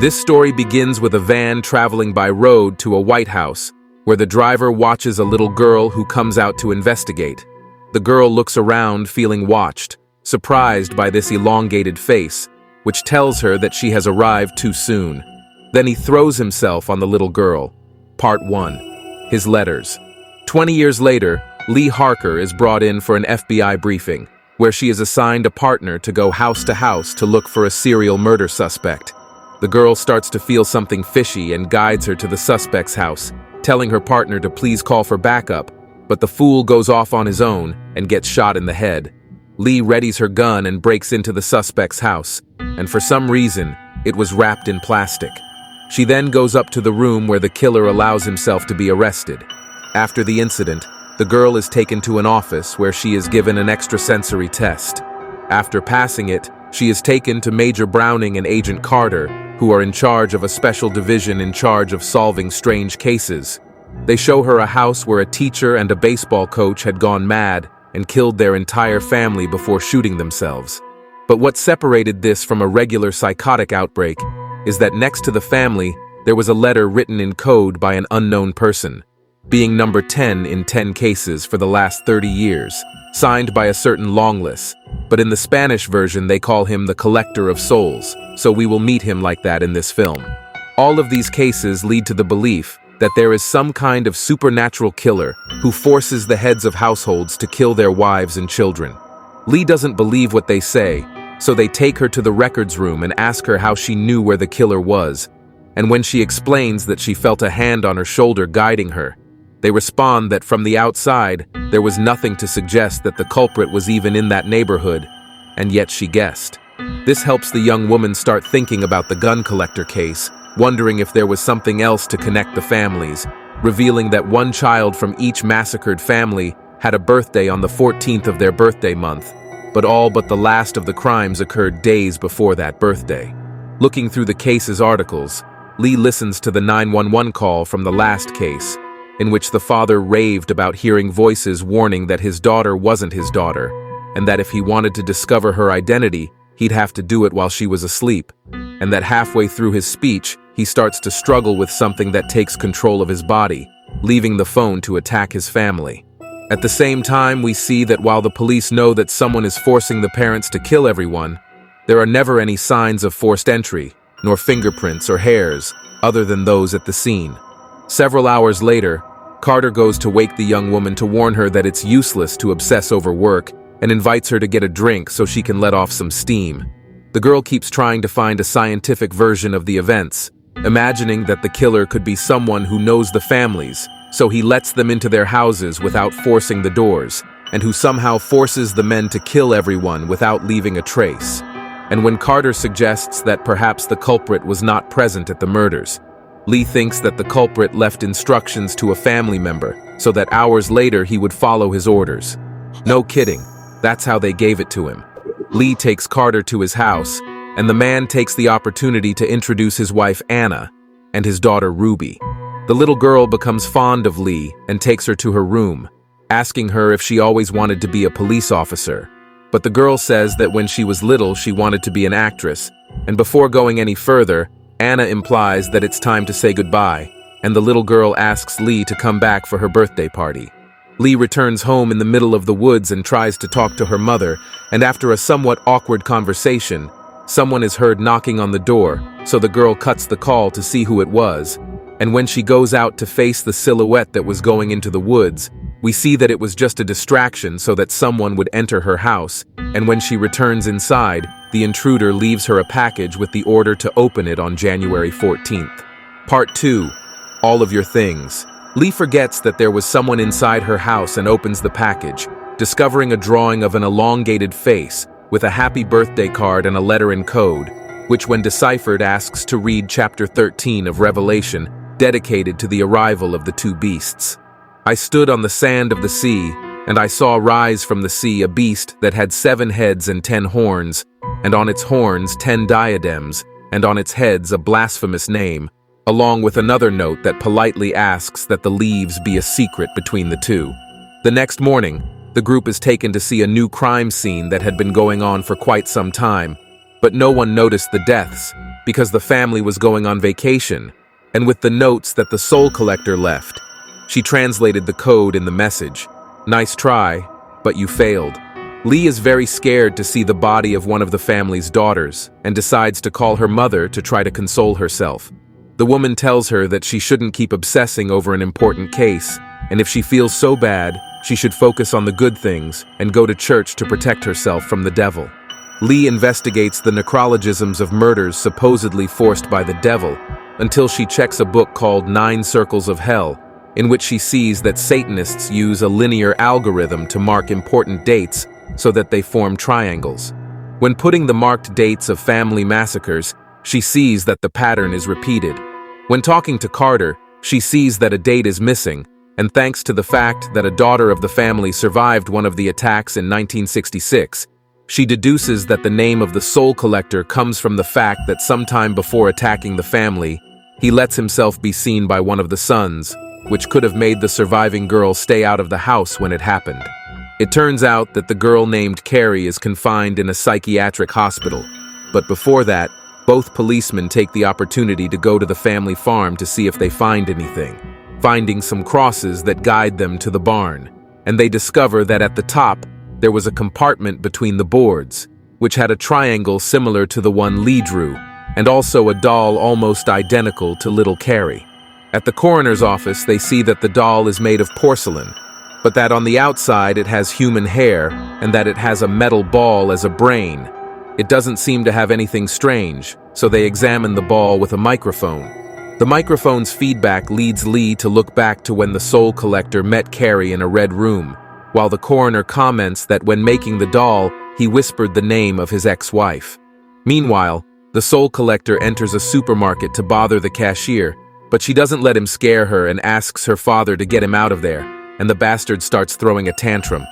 This story begins with a van traveling by road to a White House, where the driver watches a little girl who comes out to investigate. The girl looks around feeling watched, surprised by this elongated face, which tells her that she has arrived too soon. Then he throws himself on the little girl. Part 1. His letters. 20 years later, Lee Harker is brought in for an FBI briefing, where she is assigned a partner to go house to house to look for a serial murder suspect. The girl starts to feel something fishy and guides her to the suspect's house, telling her partner to please call for backup, but the fool goes off on his own and gets shot in the head. Lee readies her gun and breaks into the suspect's house, and for some reason, it was wrapped in plastic. She then goes up to the room where the killer allows himself to be arrested. After the incident, the girl is taken to an office where she is given an extrasensory test. After passing it, she is taken to Major Browning and Agent Carter, who are in charge of a special division in charge of solving strange cases. They show her a house where a teacher and a baseball coach had gone mad and killed their entire family before shooting themselves. But what separated this from a regular psychotic outbreak is that next to the family, there was a letter written in code by an unknown person, being number 10 in 10 cases for the last 30 years, signed by a certain Longlegs, but in the Spanish version they call him the Collector of Souls, so we will meet him like that in this film. All of these cases lead to the belief that there is some kind of supernatural killer who forces the heads of households to kill their wives and children. Lee doesn't believe what they say, so they take her to the records room and ask her how she knew where the killer was, and when she explains that she felt a hand on her shoulder guiding her, they respond that from the outside, there was nothing to suggest that the culprit was even in that neighborhood, and yet she guessed. This helps the young woman start thinking about the gun collector case, wondering if there was something else to connect the families, revealing that one child from each massacred family had a birthday on the 14th of their birthday month, but all but the last of the crimes occurred days before that birthday. Looking through the case's articles, Lee listens to the 911 call from the last case, in which the father raved about hearing voices warning that his daughter wasn't his daughter, and that if he wanted to discover her identity, he'd have to do it while she was asleep, and that halfway through his speech, he starts to struggle with something that takes control of his body, leaving the phone to attack his family. At the same time, we see that while the police know that someone is forcing the parents to kill everyone, there are never any signs of forced entry, nor fingerprints or hairs, other than those at the scene. Several hours later, Carter goes to wake the young woman to warn her that it's useless to obsess over work and invites her to get a drink so she can let off some steam. The girl keeps trying to find a scientific version of the events, imagining that the killer could be someone who knows the families, so he lets them into their houses without forcing the doors, and who somehow forces the men to kill everyone without leaving a trace. And when Carter suggests that perhaps the culprit was not present at the murders, Lee thinks that the culprit left instructions to a family member so that hours later he would follow his orders. No kidding, that's how they gave it to him. Lee takes Carter to his house, and the man takes the opportunity to introduce his wife Anna and his daughter Ruby. The little girl becomes fond of Lee and takes her to her room, asking her if she always wanted to be a police officer. But the girl says that when she was little she wanted to be an actress, and before going any further, Anna implies that it's time to say goodbye, and the little girl asks Lee to come back for her birthday party. Lee returns home in the middle of the woods and tries to talk to her mother, and after a somewhat awkward conversation, someone is heard knocking on the door, so the girl cuts the call to see who it was, and when she goes out to face the silhouette that was going into the woods, we see that it was just a distraction so that someone would enter her house, and when she returns inside, the intruder leaves her a package with the order to open it on January 14th. Part 2. All of your things. Lee forgets that there was someone inside her house and opens the package, discovering a drawing of an elongated face with a happy birthday card and a letter in code, which when deciphered asks to read chapter 13 of Revelation, dedicated to the arrival of the two beasts. I stood on the sand of the sea, and I saw rise from the sea a beast that had 7 heads and 10 horns, and on its horns 10 diadems, and on its heads a blasphemous name, along with another note that politely asks that the leaves be a secret between the two. The next morning, the group is taken to see a new crime scene that had been going on for quite some time, but no one noticed the deaths, because the family was going on vacation, and with the notes that the soul collector left. She translated the code in the message. "Nice try, but you failed." Lee is very scared to see the body of one of the family's daughters and decides to call her mother to try to console herself. The woman tells her that she shouldn't keep obsessing over an important case, and if she feels so bad, she should focus on the good things and go to church to protect herself from the devil. Lee investigates the necrologisms of murders supposedly forced by the devil until she checks a book called 9 Circles of Hell, in which she sees that Satanists use a linear algorithm to mark important dates so that they form triangles. When putting the marked dates of family massacres, she sees that the pattern is repeated. When talking to Carter, she sees that a date is missing, and thanks to the fact that a daughter of the family survived one of the attacks in 1966, she deduces that the name of the soul collector comes from the fact that sometime before attacking the family, he lets himself be seen by one of the sons, which could have made the surviving girl stay out of the house when it happened. It turns out that the girl named Carrie is confined in a psychiatric hospital, but before that, both policemen take the opportunity to go to the family farm to see if they find anything, finding some crosses that guide them to the barn, and they discover that at the top, there was a compartment between the boards, which had a triangle similar to the one Lee drew, and also a doll almost identical to little Carrie. At the coroner's office, they see that the doll is made of porcelain, but that on the outside it has human hair and that it has a metal ball as a brain. It doesn't seem to have anything strange, so they examine the ball with a microphone. The microphone's feedback leads Lee to look back to when the soul collector met Carrie in a red room, while the coroner comments that when making the doll, he whispered the name of his ex-wife. Meanwhile, the soul collector enters a supermarket to bother the cashier, but she doesn't let him scare her and asks her father to get him out of there, and the bastard starts throwing a tantrum.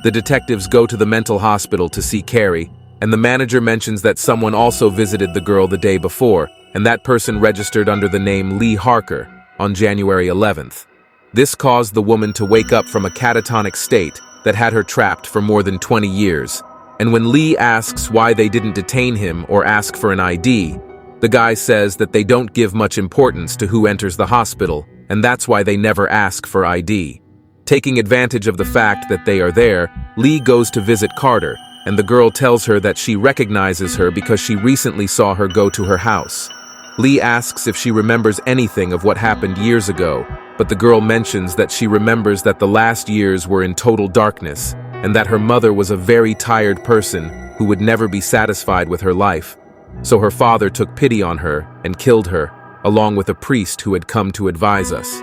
The detectives go to the mental hospital to see Carrie, and the manager mentions that someone also visited the girl the day before, and that person registered under the name Lee Harker on January 11th. This caused the woman to wake up from a catatonic state that had her trapped for more than 20 years, and when Lee asks why they didn't detain him or ask for an ID, the guy says that they don't give much importance to who enters the hospital, and that's why they never ask for ID. Taking advantage of the fact that they are there, Lee goes to visit Carter, and the girl tells her that she recognizes her because she recently saw her go to her house. Lee asks if she remembers anything of what happened years ago, but the girl mentions that she remembers that the last years were in total darkness, and that her mother was a very tired person who would never be satisfied with her life. So her father took pity on her and killed her, along with a priest who had come to advise us.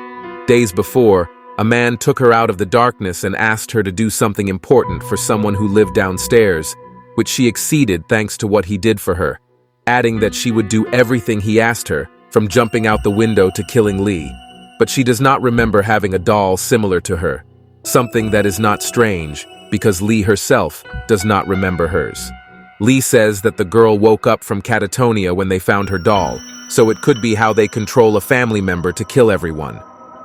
Days before, a man took her out of the darkness and asked her to do something important for someone who lived downstairs, which she exceeded thanks to what he did for her, adding that she would do everything he asked her, from jumping out the window to killing Lee. But she does not remember having a doll similar to her, something that is not strange, because Lee herself does not remember hers. Lee says that the girl woke up from catatonia when they found her doll, so it could be how they control a family member to kill everyone.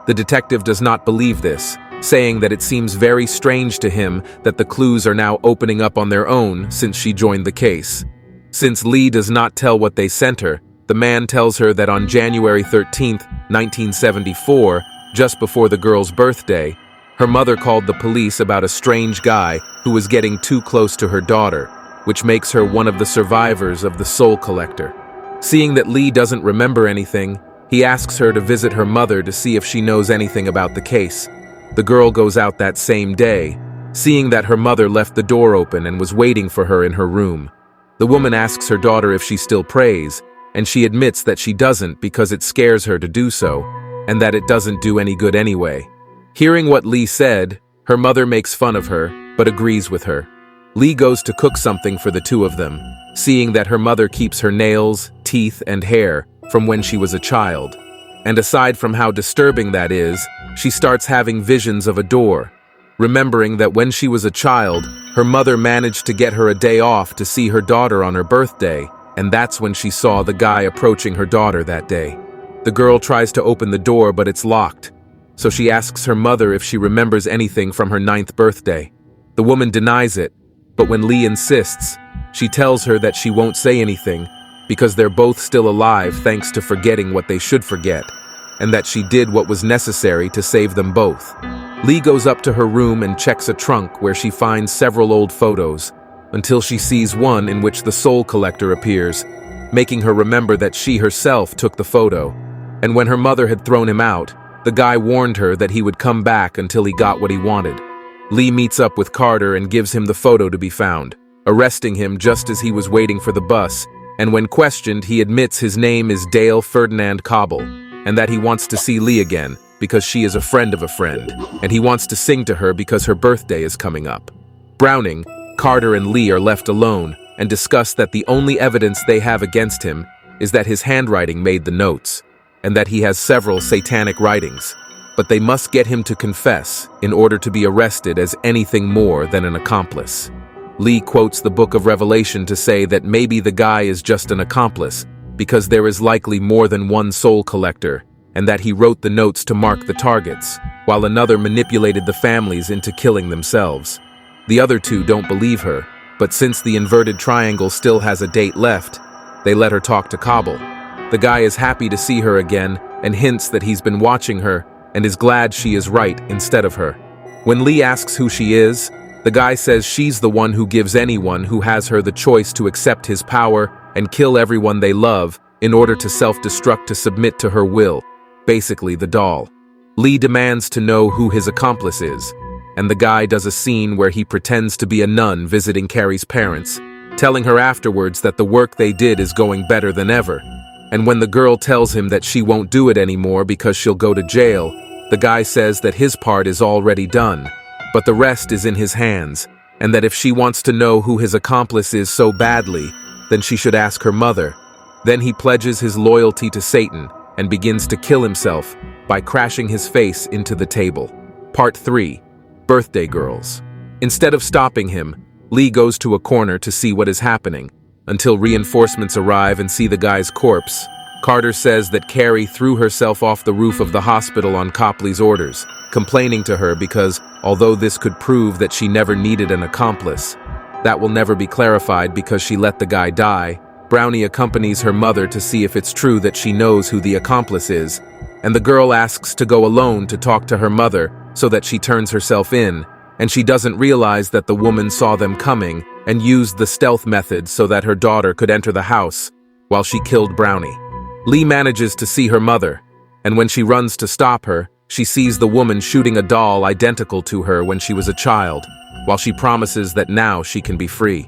The detective does not believe this, saying that it seems very strange to him that the clues are now opening up on their own since she joined the case. Since Lee does not tell what they sent her, the man tells her that on January 13th, 1974, just before the girl's birthday, her mother called the police about a strange guy who was getting too close to her daughter, which makes her one of the survivors of the soul collector. Seeing that Lee doesn't remember anything, he asks her to visit her mother to see if she knows anything about the case. The girl goes out that same day, seeing that her mother left the door open and was waiting for her in her room. The woman asks her daughter if she still prays, and she admits that she doesn't because it scares her to do so, and that it doesn't do any good anyway. Hearing what Lee said, her mother makes fun of her, but agrees with her. Lee goes to cook something for the two of them, seeing that her mother keeps her nails, teeth, and hair from when she was a child. And aside from how disturbing that is, she starts having visions of a door, remembering that when she was a child, her mother managed to get her a day off to see her daughter on her birthday, and that's when she saw the guy approaching her daughter that day. The girl tries to open the door, but it's locked, so she asks her mother if she remembers anything from her 9th birthday. The woman denies it, but when Lee insists, she tells her that she won't say anything because they're both still alive thanks to forgetting what they should forget, and that she did what was necessary to save them both. Lee goes up to her room and checks a trunk where she finds several old photos, until she sees one in which the soul collector appears, making her remember that she herself took the photo. And when her mother had thrown him out, the guy warned her that he would come back until he got what he wanted. Lee meets up with Carter and gives him the photo to be found, arresting him just as he was waiting for the bus, and when questioned, he admits his name is Dale Ferdinand Cobble, and that he wants to see Lee again because she is a friend of a friend, and he wants to sing to her because her birthday is coming up. Browning, Carter and Lee are left alone and discuss that the only evidence they have against him is that his handwriting made the notes, and that he has several satanic writings, but they must get him to confess in order to be arrested as anything more than an accomplice. Lee quotes the Book of Revelation to say that maybe the guy is just an accomplice because there is likely more than one soul collector, and that he wrote the notes to mark the targets, while another manipulated the families into killing themselves. The other two don't believe her, but since the inverted triangle still has a date left, they let her talk to Cobble. The guy is happy to see her again and hints that he's been watching her and is glad she is right instead of her. When Lee asks who she is, the guy says she's the one who gives anyone who has her the choice to accept his power and kill everyone they love in order to self-destruct to submit to her will, basically the doll. Lee demands to know who his accomplice is, and the guy does a scene where he pretends to be a nun visiting Carrie's parents, telling her afterwards that the work they did is going better than ever. And when the girl tells him that she won't do it anymore because she'll go to jail, the guy says that his part is already done, but the rest is in his hands, and that if she wants to know who his accomplice is so badly, then she should ask her mother. Then he pledges his loyalty to Satan and begins to kill himself by crashing his face into the table. Part 3. Birthday Girls. Instead of stopping him, Lee goes to a corner to see what is happening, until reinforcements arrive and see the guy's corpse. Carter says that Carrie threw herself off the roof of the hospital on Copley's orders, complaining to her because, although this could prove that she never needed an accomplice, that will never be clarified because she let the guy die. Brownie accompanies her mother to see if it's true that she knows who the accomplice is, and the girl asks to go alone to talk to her mother so that she turns herself in, and she doesn't realize that the woman saw them coming and used the stealth method so that her daughter could enter the house while she killed Brownie. Lee manages to see her mother, and when she runs to stop her, she sees the woman shooting a doll identical to her when she was a child, while she promises that now she can be free.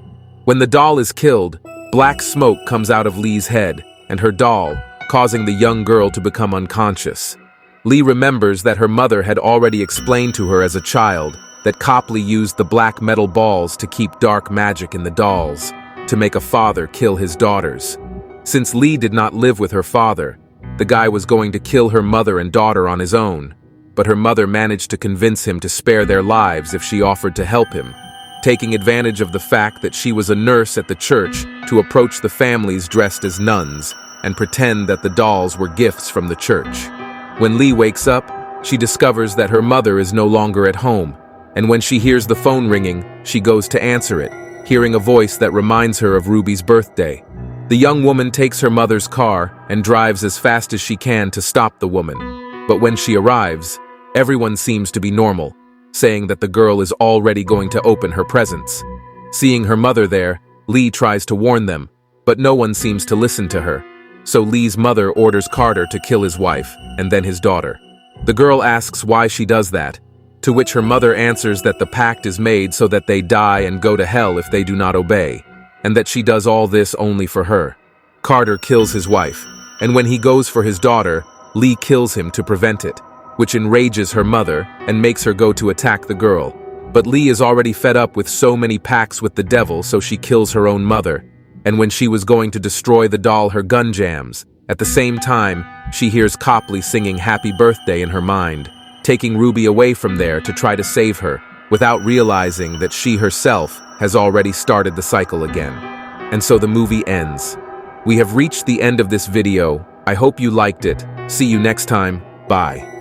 When the doll is killed, black smoke comes out of Lee's head and her doll, causing the young girl to become unconscious. Lee remembers that her mother had already explained to her as a child that Copley used the black metal balls to keep dark magic in the dolls, to make a father kill his daughters. Since Lee did not live with her father, the guy was going to kill her mother and daughter on his own, but her mother managed to convince him to spare their lives if she offered to help him, taking advantage of the fact that she was a nurse at the church to approach the families dressed as nuns and pretend that the dolls were gifts from the church. When Lee wakes up, she discovers that her mother is no longer at home, and when she hears the phone ringing, she goes to answer it, hearing a voice that reminds her of Ruby's birthday. The young woman takes her mother's car and drives as fast as she can to stop the woman, but when she arrives, everyone seems to be normal, saying that the girl is already going to open her presents. Seeing her mother there, Lee tries to warn them, but no one seems to listen to her, so Lee's mother orders Carter to kill his wife and then his daughter. The girl asks why she does that, to which her mother answers that the pact is made so that they die and go to hell if they do not obey, and that she does all this only for her. Carter kills his wife, and when he goes for his daughter, Lee kills him to prevent it, which enrages her mother and makes her go to attack the girl. But Lee is already fed up with so many pacts with the devil, so she kills her own mother, and when she was going to destroy the doll, her gun jams. At the same time, she hears Copley singing Happy Birthday in her mind, taking Ruby away from there to try to save her, without realizing that she herself has already started the cycle again. And so the movie ends. We have reached the end of this video. I hope you liked it. See you next time. Bye.